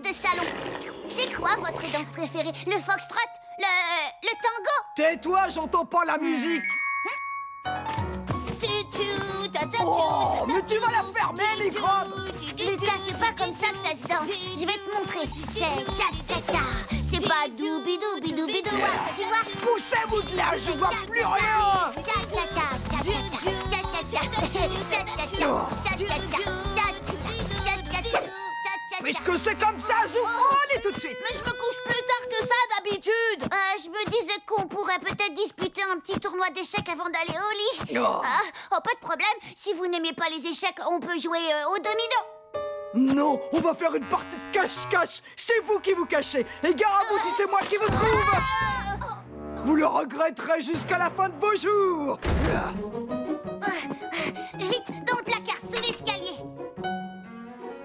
de salon. C'est quoi votre danse préférée? Le foxtrot? Le tango? Tais-toi, j'entends pas la musique. Oh, mais tu vas la fermer, microbe. Lucas, c'est pas comme ça que ça se danse. Je vais te montrer. C'est tcha-tcha-tcha. C'est pas doubi-doubi-doubi-dou, tu vois? Poussez-vous de là, je vois plus rien. Puisque c'est comme ça, j'ouvre allez tout de suite. Mais je me couche plus tard que ça d'habitude. Je me disais qu'on pourrait peut-être disputer un petit tournoi d'échecs avant d'aller au lit. Oh. Pas de problème. Si vous n'aimez pas les échecs, on peut jouer au domino. Non, on va faire une partie de cache-cache. C'est vous qui vous cachez. Et gare à vous si c'est moi qui vous trouve. Vous le regretterez jusqu'à la fin de vos jours. Vite, dans le placard, sous l'escalier.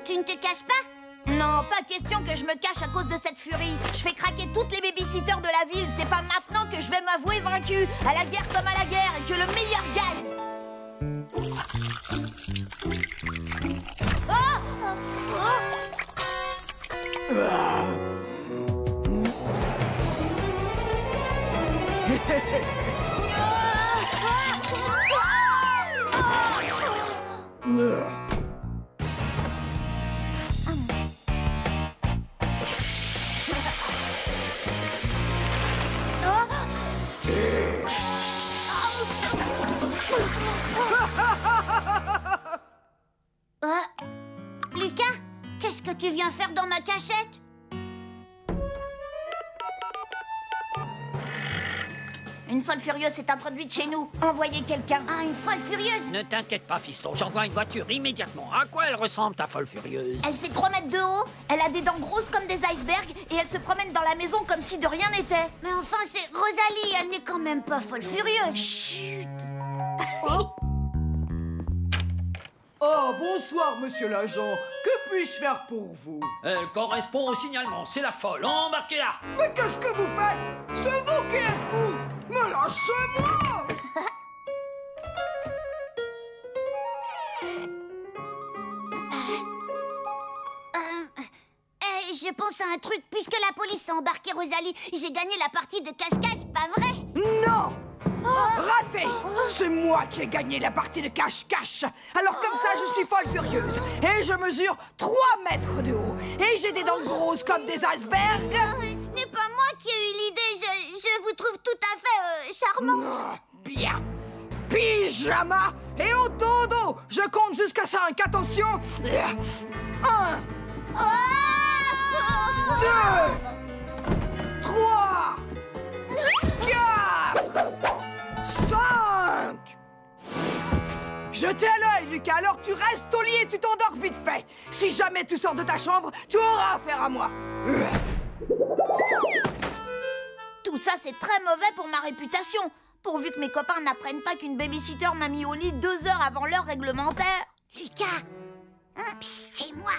Tu ne te caches pas? Non, pas question que je me cache à cause de cette furie. Je fais craquer toutes les babysitters de la ville. C'est pas maintenant que je vais m'avouer vaincu. À la guerre comme à la guerre, et que le meilleur gagne. Lucas, qu'est-ce que tu viens faire dans ma cachette? Une folle furieuse s'est introduite chez nous. Envoyez quelqu'un. Ah, une folle furieuse? Ne t'inquiète pas, fiston, j'envoie une voiture immédiatement. À quoi elle ressemble, ta folle furieuse? Elle fait 3 mètres de haut, elle a des dents grosses comme des icebergs et elle se promène dans la maison comme si de rien n'était. Mais enfin, c'est Rosalie, elle n'est quand même pas folle furieuse. Chut. Oh, bonsoir, monsieur l'agent. Que puis-je faire pour vous? Elle correspond au signalement, c'est la folle, embarquez-la! Mais qu'est-ce que vous faites? C'est vous qui êtes fou! Me lâchez-moi! Je pense à un truc, puisque la police a embarqué Rosalie, j'ai gagné la partie de cache-cache, pas vrai? Non! Raté! C'est moi qui ai gagné la partie de cache-cache. Alors comme ça, je suis folle furieuse. Et je mesure 3 mètres de haut. Et j'ai des dents grosses comme des icebergs. Ce n'est pas moi qui ai eu l'idée, je vous trouve tout à fait charmante. Bien. Pyjama et au dodo. Je compte jusqu'à 5. Attention. 1, 2, 3, 4, 5. Jetez à l'œil, Lucas, alors tu restes au lit et tu t'endors vite fait. Si jamais tu sors de ta chambre, tu auras affaire à moi. Tout ça, c'est très mauvais pour ma réputation. Pourvu que mes copains n'apprennent pas qu'une babysitter m'a mis au lit 2 heures avant l'heure réglementaire. Lucas, c'est moi,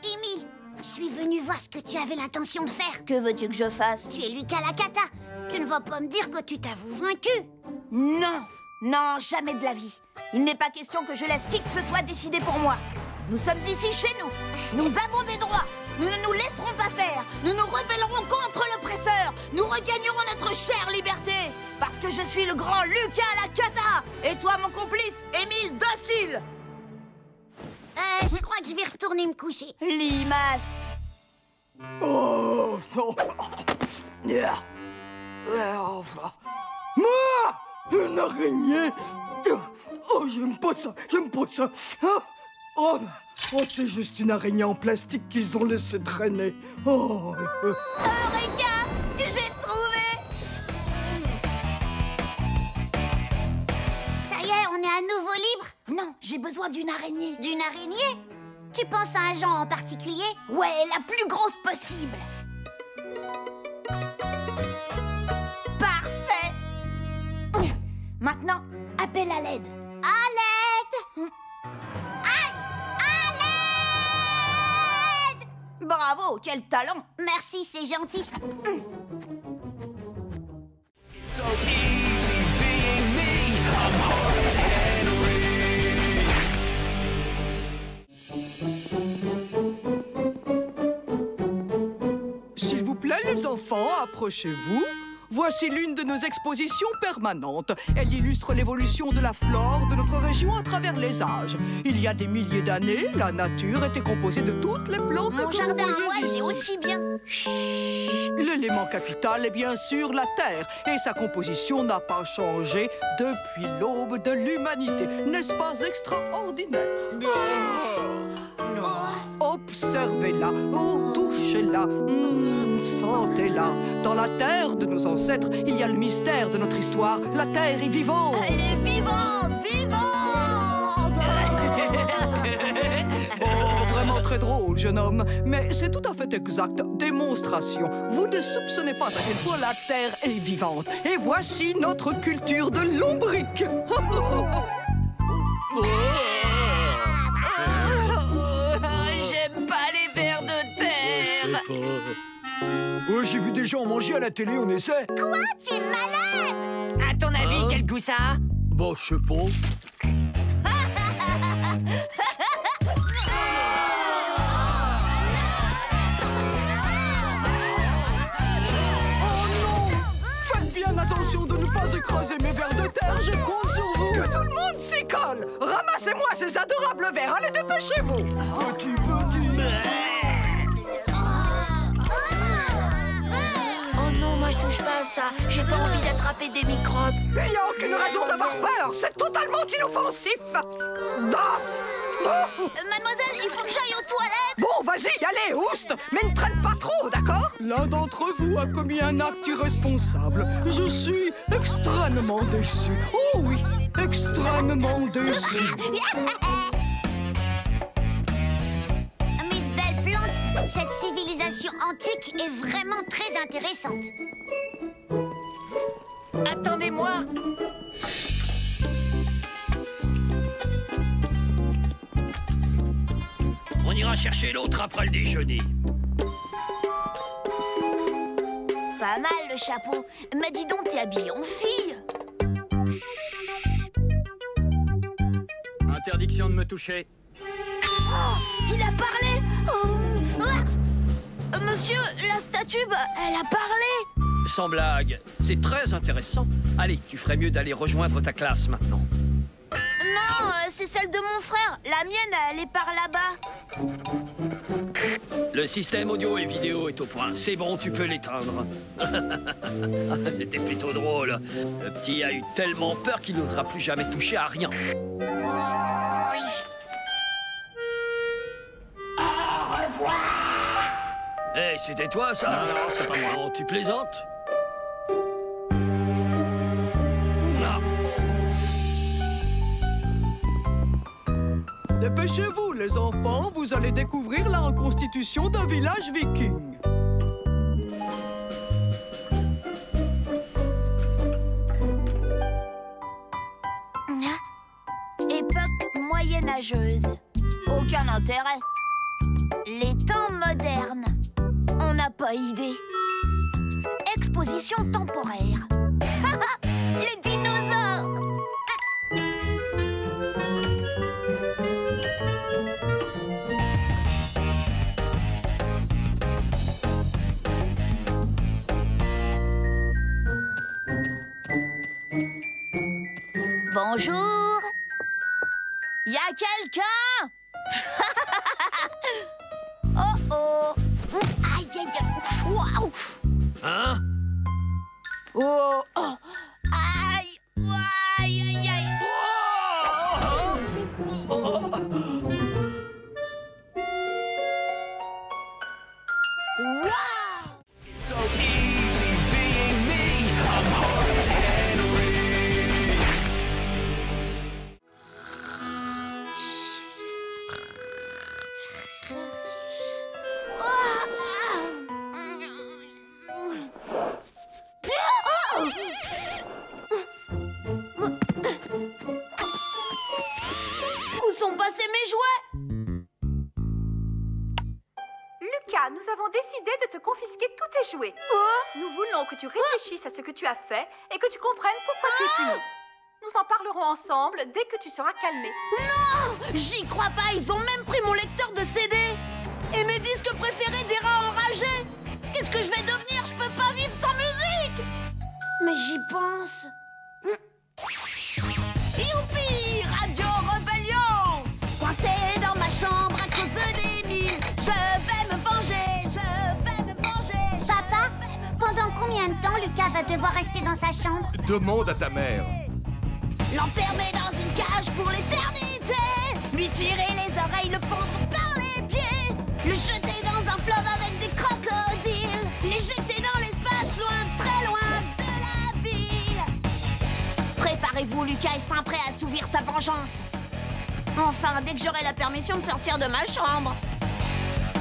Émile. Je suis venue voir ce que tu avais l'intention de faire. Que veux-tu que je fasse? Tu es Lucas Lacata. Tu ne vas pas me dire que tu t'avoues vaincu. Non, non, jamais de la vie. Il n'est pas question que je laisse qui que ce soit décider pour moi. Nous sommes ici chez nous. Nous avons des droits. Nous ne nous laisserons pas faire. Nous nous rebellerons contre l'oppresseur. Nous regagnerons notre chère liberté. Parce que je suis le grand Lucas Lacata. Et toi, mon complice, Émile Docile. Je crois que je vais retourner me coucher. Limace. Oh, moi, une araignée. Oh, j'aime pas ça, j'aime pas ça. Oh, c'est juste une araignée en plastique qu'ils ont laissé traîner. Oh, Eureka, j'ai trouvé. Ça y est, on est à nouveau libre? Non, j'ai besoin d'une araignée. D'une araignée? Tu penses à un genre en particulier? Ouais, la plus grosse possible. Parfait. Maintenant, appelle à l'aide. À l'aide! Aïe! À l'aide! Bravo, quel talent. Merci, c'est gentil. So easy being me, I'm hard Henry. les enfants, approchez-vous. Voici l'une de nos expositions permanentes. Elle illustre l'évolution de la flore de notre région à travers les âges. Il y a des milliers d'années, la nature était composée de toutes les plantes Mon que jardin vous à moi, voyez il est ici. aussi bien. L'élément capital est bien sûr la Terre, et sa composition n'a pas changé depuis l'aube de l'humanité. N'est-ce pas extraordinaire? Observez-la, oh, touchez-la, sentez-la. Dans la terre de nos ancêtres, il y a le mystère de notre histoire. La terre est vivante. Elle est vivante, vivante. Oh, vraiment très drôle, jeune homme. Mais c'est tout à fait exact. Démonstration. Vous ne soupçonnez pas à quel point la terre est vivante. Et voici notre culture de lombric. J'aime pas les vers de terre. Oh, j'ai vu des gens manger à la télé, on essaie. Quoi? Tu es malade? À ton avis, quel goût ça a? Bon, je sais pas. Faites bien attention de ne pas écraser mes vers de terre, je compte sur vous. Que tout le monde s'y colle. Ramassez-moi ces adorables vers, allez, dépêchez-vous. Petit. Oh non, moi je touche pas à ça. J'ai pas envie d'attraper des microbes. Il n'y a aucune raison d'avoir peur, c'est totalement inoffensif. Mademoiselle, il faut que j'aille aux toilettes. Bon, vas-y, allez, ouste, mais ne traîne pas trop, d'accord? L'un d'entre vous a commis un acte irresponsable. Je suis extrêmement déçu. Oh oui, extrêmement déçu. Miss Belle Plante, cette civilisation antique est vraiment très intéressante. Attendez-moi. On ira chercher l'autre après le déjeuner. Pas mal le chapeau. Mais dis donc, t'es habillée en fille. Interdiction de me toucher. Oh, il a parlé. Monsieur, la statue, elle a parlé. Sans blague, c'est très intéressant. Allez, tu ferais mieux d'aller rejoindre ta classe maintenant. Non, c'est celle de mon frère. La mienne, elle est par là-bas. Le système audio et vidéo est au point. C'est bon, tu peux l'éteindre. C'était plutôt drôle. Le petit a eu tellement peur qu'il n'osera plus jamais toucher à rien. Hé, c'était toi, ça? Non, c'est pas moi. Oh, tu plaisantes? Oula. Dépêchez-vous, les enfants, vous allez découvrir la reconstitution d'un village viking. Époque moyenâgeuse. Aucun intérêt. Les temps modernes. On n'a pas idée. Exposition temporaire. Les dinosaures. Bonjour. Y a quelqu'un? Oh oh. Aïe aïe aïe. Waouh. Hein? Oh oh. Aïe. Aïe aïe aïe. Waouh. So easy being me. I'm hard to handle. Où sont passés mes jouets? Lucas, nous avons décidé de te confisquer tous tes jouets. Nous voulons que tu réfléchisses à ce que tu as fait et que tu comprennes pourquoi tu es puni. Nous en parlerons ensemble dès que tu seras calmé. Non! J'y crois pas, ils ont même pris mon lecteur de CD. Et mes disques préférés des rats enragés. Qu'est-ce que je vais devenir? vivre sans musique. Mais j'y pense. Youpi, Radio Rébellion. Coincé dans ma chambre à cause des mille. Je vais me venger, je vais me venger. Papa, pendant combien de temps Lucas va devoir rester dans sa chambre? Demande à ta mère. L'enfermer dans une cage pour l'éternité. Lui tirer les oreilles, le fondre par les pieds. Le jeter dans un fleuve avec des crocodiles. Les jeter dans l'espace loin, très loin de la ville. Préparez-vous, Lucas est fin prêt à assouvir sa vengeance. Enfin, dès que j'aurai la permission de sortir de ma chambre.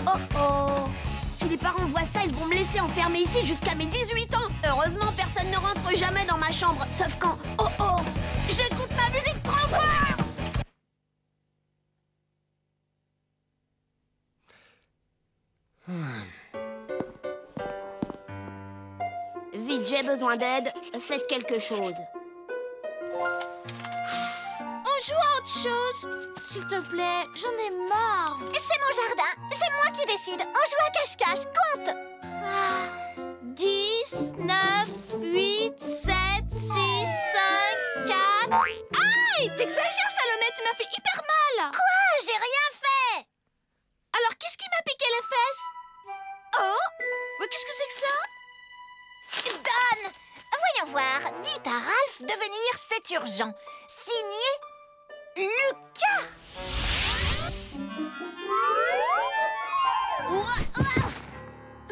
Oh oh! Si les parents voient ça, ils vont me laisser enfermer ici jusqu'à mes 18 ans. Heureusement, personne ne rentre jamais dans ma chambre, sauf quand... Oh oh! J'écoute ma musique trop fort! Vite, j'ai besoin d'aide. Faites quelque chose. On joue à autre chose. S'il te plaît, j'en ai marre. C'est mon jardin, c'est moi qui décide. On joue à cache-cache, compte. 10, 9, 8, 7, 6, 5, 4... Aïe! T'exagères, Salomé, tu m'as fait hyper mal. Quoi? J'ai rien fait. Alors, qu'est-ce qui m'a piqué les fesses? Oh! Mais qu'est-ce que c'est que ça? Donne. Voyons voir. Dites à Ralph de venir, c'est urgent. Signé Lucas.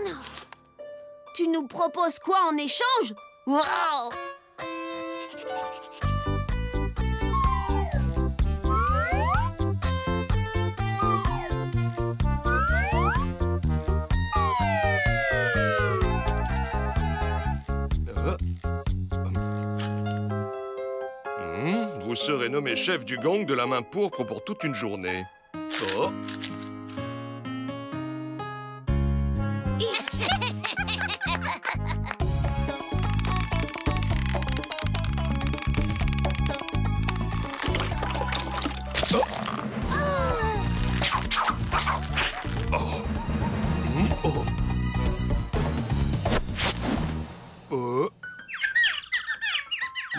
Non. Tu nous proposes quoi en échange? Wow! Vous serez nommé chef du gang de la main pourpre pour toute une journée. Oh.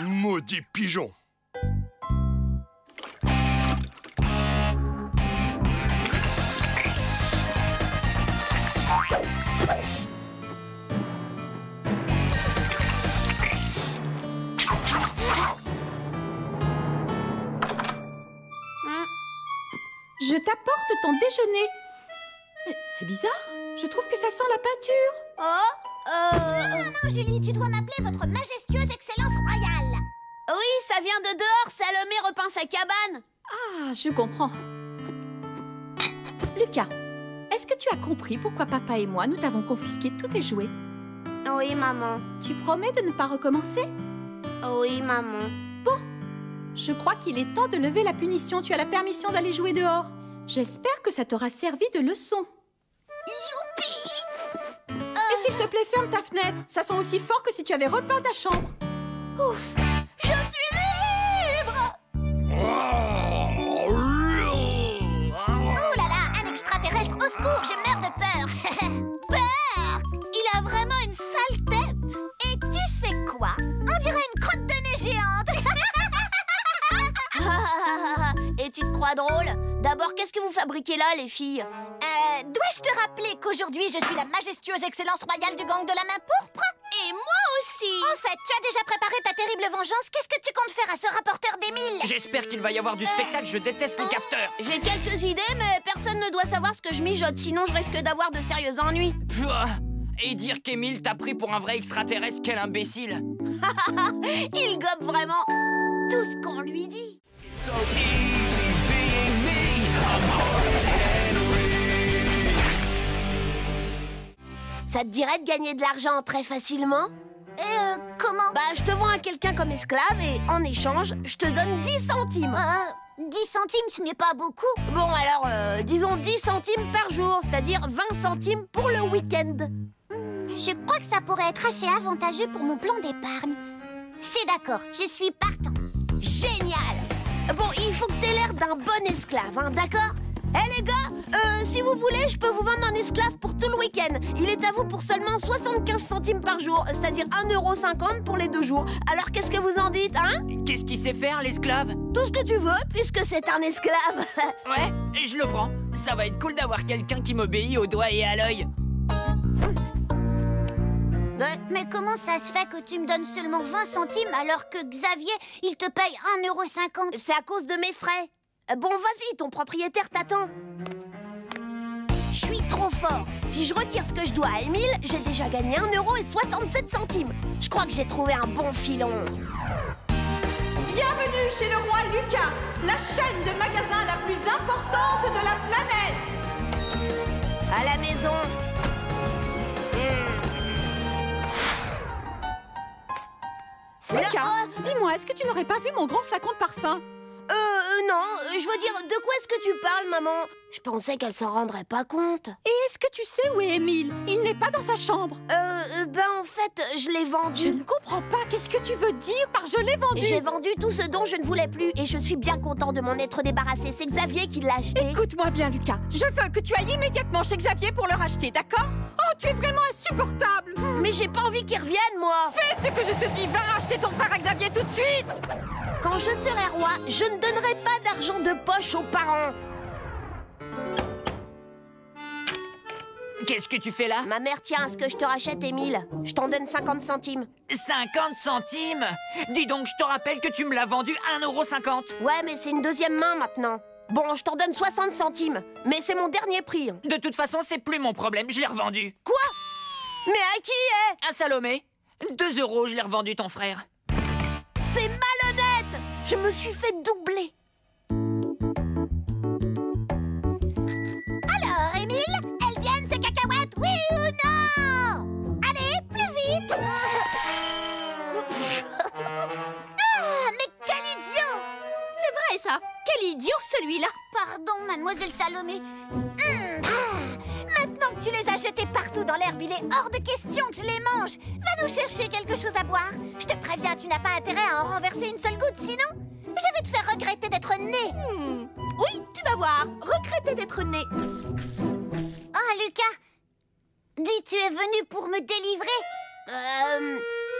Maudit pigeon! Je t'apporte ton déjeuner. C'est bizarre. Je trouve que ça sent la peinture. Non, Julie, tu dois m'appeler votre majestueuse excellence royale. Oui, ça vient de dehors. Salomé repeint sa cabane. Ah, je comprends. Lucas, est-ce que tu as compris pourquoi papa et moi, nous t'avons confisqué tous tes jouets? Oui, maman. Tu promets de ne pas recommencer? Oui, maman. Bon, je crois qu'il est temps de lever la punition. Tu as la permission d'aller jouer dehors. J'espère que ça t'aura servi de leçon. Youpi! Et s'il te plaît, ferme ta fenêtre. Ça sent aussi fort que si tu avais repeint ta chambre. Ouf! Je suis libre! Ouh là là, un extraterrestre, au secours, je meurs de peur. Peur! Il a vraiment une sale tête. Et tu sais quoi? On dirait une crotte de nez géante. Et tu te crois drôle? D'abord, qu'est-ce que vous fabriquez là, les filles? Dois-je te rappeler qu'aujourd'hui, je suis la majestueuse excellence royale du gang de la main pourpre? Et moi aussi! Au fait, tu as déjà préparé ta terrible vengeance. Qu'est-ce que tu comptes faire à ce rapporteur d'Émile? J'espère qu'il va y avoir du spectacle, je déteste les capteurs. J'ai quelques idées, mais personne ne doit savoir ce que je mijote, sinon je risque d'avoir de sérieux ennuis. Pouah. Et dire qu'Émile t'a pris pour un vrai extraterrestre, quel imbécile. Il gobe vraiment tout ce qu'on lui dit. So easy being me. I'm hard Henry. Ça te dirait de gagner de l'argent très facilement? Comment? Bah, je te vends à quelqu'un comme esclave et en échange, je te donne 10 centimes. 10 centimes, ce n'est pas beaucoup. Bon, alors, disons 10 centimes par jour, c'est-à-dire 20 centimes pour le week-end. Je crois que ça pourrait être assez avantageux pour mon plan d'épargne. C'est d'accord, je suis partant. Génial! Bon, il faut que t'aies l'air d'un bon esclave, hein, d'accord? Eh les gars, si vous voulez, je peux vous vendre un esclave pour tout le week-end. Il est à vous pour seulement 75 centimes par jour, c'est-à-dire 1,50 € pour les 2 jours. Alors qu'est-ce que vous en dites, hein? Qu'est-ce qu'il sait faire, l'esclave? Tout ce que tu veux, puisque c'est un esclave. Ouais, je le prends. Ça va être cool d'avoir quelqu'un qui m'obéit au doigt et à l'œil. Mais comment ça se fait que tu me donnes seulement 20 centimes alors que Xavier, il te paye 1,50 €? C'est à cause de mes frais. Bon, vas-y, ton propriétaire t'attend. Je suis trop fort. Si je retire ce que je dois à Émile, j'ai déjà gagné 1,67 €. Je crois que j'ai trouvé un bon filon. Bienvenue chez le roi Lucas, la chaîne de magasins la plus importante de la planète. À la maison. Lucas, dis-moi, est-ce que tu n'aurais pas vu mon grand flacon de parfum? Non, je veux dire, de quoi est-ce que tu parles, maman? Je pensais qu'elle s'en rendrait pas compte. Et est-ce que tu sais où est Émile? Il n'est pas dans sa chambre. Ben en fait, je l'ai vendu. Je ne comprends pas, qu'est-ce que tu veux dire par je l'ai vendu? J'ai vendu tout ce dont je ne voulais plus et je suis bien content de m'en être débarrassé. C'est Xavier qui l'a acheté. Écoute-moi bien, Lucas. Je veux que tu ailles immédiatement chez Xavier pour le racheter, d'accord? Oh, tu es vraiment insupportable! Mais j'ai pas envie qu'il revienne, moi. Fais ce que je te dis, va racheter ton frère à Xavier tout de suite! Quand je serai roi, je ne donnerai pas d'argent de poche aux parents. Qu'est-ce que tu fais là? Ma mère tient à ce que je te rachète, Émile. Je t'en donne 50 centimes. 50 centimes? Dis donc, je te rappelle que tu me l'as vendu 1,50 €. Ouais, mais c'est une deuxième main maintenant. Bon, je t'en donne 60 centimes. Mais c'est mon dernier prix. De toute façon, c'est plus mon problème, je l'ai revendu. Quoi? Mais à qui, À Salomé. 2 €, je l'ai revendu ton frère. C'est malhonnête! Je me suis fait doubler. Alors, Émile, elles viennent ces cacahuètes, oui ou non? Allez, plus vite! Ah, mais quel idiot! C'est vrai, ça. Quel idiot, celui-là. Pardon, mademoiselle Salomé. Maintenant que tu les as jetés partout dans l'herbe, il est hors de question que je les mange. Va nous chercher quelque chose à boire. Je te préviens, tu n'as pas intérêt à en renverser une seule goutte, sinon je vais te faire regretter d'être né. Oui, tu vas voir. Regretter d'être né. Oh, Lucas, dis, tu es venu pour me délivrer?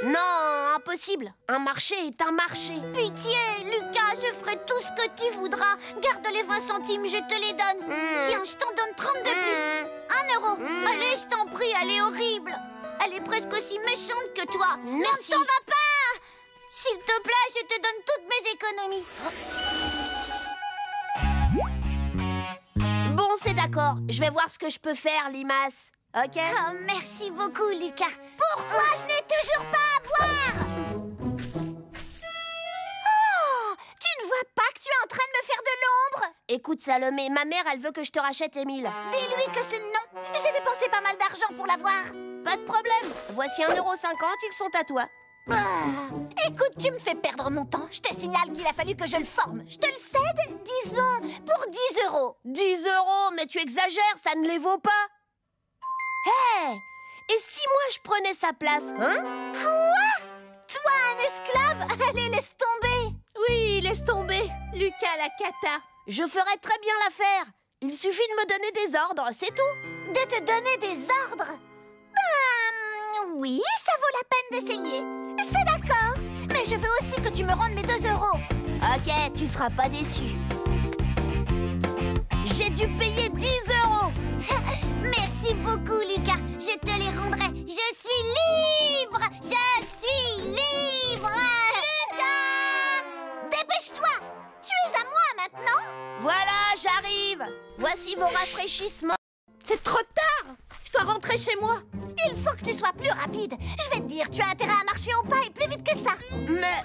Non, impossible. Un marché est un marché. Pitié, Lucas, je ferai tout ce que tu voudras. Garde les 20 centimes, je te les donne. Tiens, je t'en donne 30 de plus. 1 €. Allez, je t'en prie, elle est horrible. Elle est presque aussi méchante que toi. Non, ne t'en va pas. S'il te plaît, je te donne toutes mes économies. Bon, c'est d'accord. Je vais voir ce que je peux faire, Limace. Ok? Oh, merci beaucoup, Lucas. Pourquoi je n'ai toujours pas à boire? Oh, tu ne vois pas que tu es en train de me faire de l'ombre? Écoute, Salomé, ma mère, elle veut que je te rachète Émile. Dis-lui que c'est non. J'ai dépensé pas mal d'argent pour l'avoir. Pas de problème. Voici 1,50 €, ils sont à toi. Écoute, tu me fais perdre mon temps. Je te signale qu'il a fallu que je le forme. Je te le cède, disons, pour 10 €. 10 €? Mais tu exagères, ça ne les vaut pas. Hé! Et si moi je prenais sa place, hein? Quoi? Toi, un esclave? Allez, laisse tomber. Oui, laisse tomber. Lucas la cata. Je ferais très bien l'affaire. Il suffit de me donner des ordres, c'est tout. De te donner des ordres? Oui, ça vaut la peine d'essayer. C'est d'accord. Mais je veux aussi que tu me rendes mes 2 €. Ok, tu seras pas déçu. J'ai dû payer 10 €. Merci beaucoup, Lucas. Je te les rendrai. Je suis libre. Je suis libre. Lucas! Dépêche-toi. Tu es à moi maintenant. Voilà, j'arrive. Voici vos rafraîchissements. C'est trop tard. Je dois rentrer chez moi. Il faut que tu sois plus rapide. Je vais te dire, tu as intérêt à marcher au pas et plus vite que ça. Mais